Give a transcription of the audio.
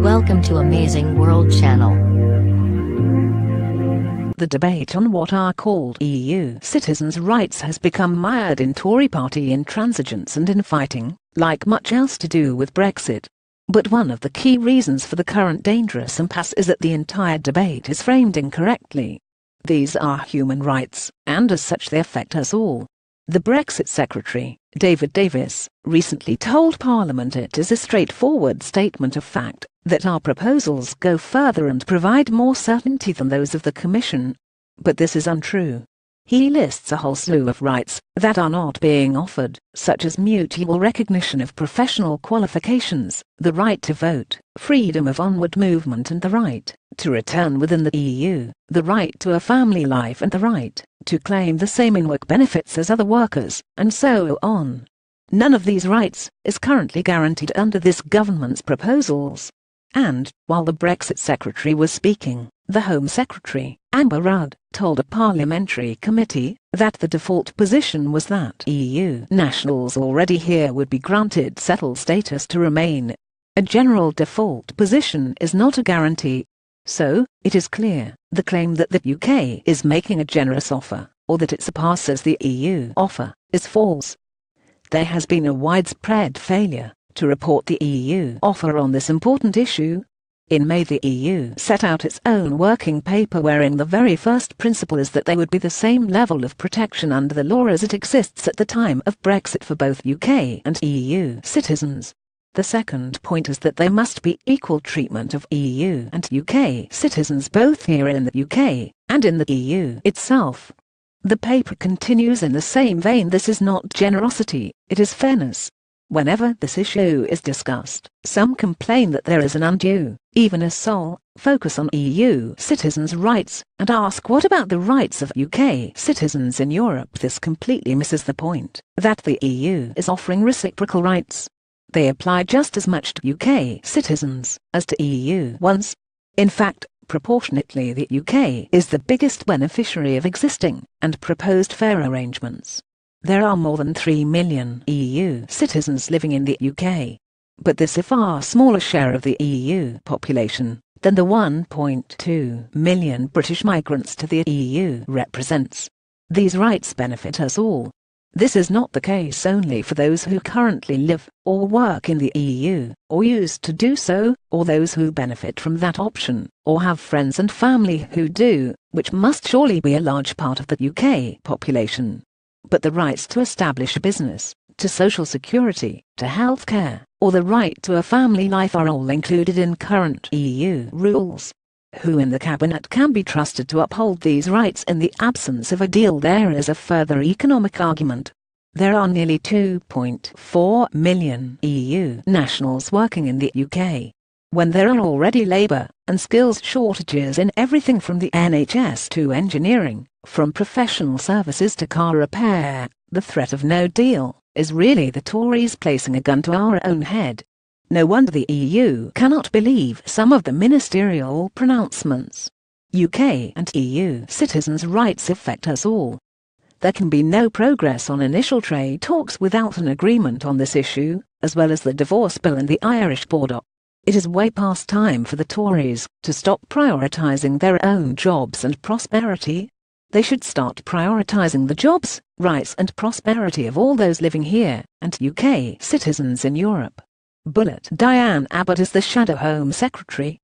Welcome to Amazing World Channel. The debate on what are called EU citizens' rights has become mired in Tory party intransigence and infighting, like much else to do with Brexit. But one of the key reasons for the current dangerous impasse is that the entire debate is framed incorrectly. These are human rights, and as such they affect us all. The Brexit Secretary, David Davis, recently told Parliament it is a straightforward statement of fact that our proposals go further and provide more certainty than those of the Commission. But this is untrue. He lists a whole slew of rights that are not being offered, such as mutual recognition of professional qualifications, the right to vote, freedom of onward movement and the right to return within the EU, the right to a family life and the right to claim the same in-work benefits as other workers, and so on. None of these rights is currently guaranteed under this government's proposals. And, while the Brexit Secretary was speaking, the Home Secretary, Rudd, told a parliamentary committee that the default position was that EU nationals already here would be granted settled status to remain. A general default position is not a guarantee. So, it is clear, the claim that the UK is making a generous offer, or that it surpasses the EU offer, is false. There has been a widespread failure to report the EU offer on this important issue. In May the EU set out its own working paper wherein the very first principle is that there would be the same level of protection under the law as it exists at the time of Brexit for both UK and EU citizens. The second point is that there must be equal treatment of EU and UK citizens both here in the UK and in the EU itself. The paper continues in the same vein: this is not generosity, it is fairness. Whenever this issue is discussed, some complain that there is an undue, even a sole, focus on EU citizens' rights, and ask what about the rights of UK citizens in Europe. This completely misses the point that the EU is offering reciprocal rights. They apply just as much to UK citizens as to EU ones. In fact, proportionately the UK is the biggest beneficiary of existing and proposed fair arrangements. There are more than 3 million EU citizens living in the UK. But this is a far smaller share of the EU population than the 1.2 million British migrants to the EU represents. These rights benefit us all. This is not the case only for those who currently live or work in the EU, or used to do so, or those who benefit from that option, or have friends and family who do, which must surely be a large part of the UK population. But the rights to establish a business, to social security, to healthcare, or the right to a family life are all included in current EU rules. Who in the cabinet can be trusted to uphold these rights in the absence of a deal? There is a further economic argument. There are nearly 2.4 million EU nationals working in the UK. When there are already labour and skills shortages in everything from the NHS to engineering, from professional services to car repair, the threat of no deal is really the Tories placing a gun to our own head. No wonder the EU cannot believe some of the ministerial pronouncements. UK and EU citizens' rights affect us all. There can be no progress on initial trade talks without an agreement on this issue, as well as the divorce bill and the Irish border. It is way past time for the Tories to stop prioritising their own jobs and prosperity. They should start prioritising the jobs, rights and prosperity of all those living here and UK citizens in Europe. Diane Abbott is the Shadow Home Secretary.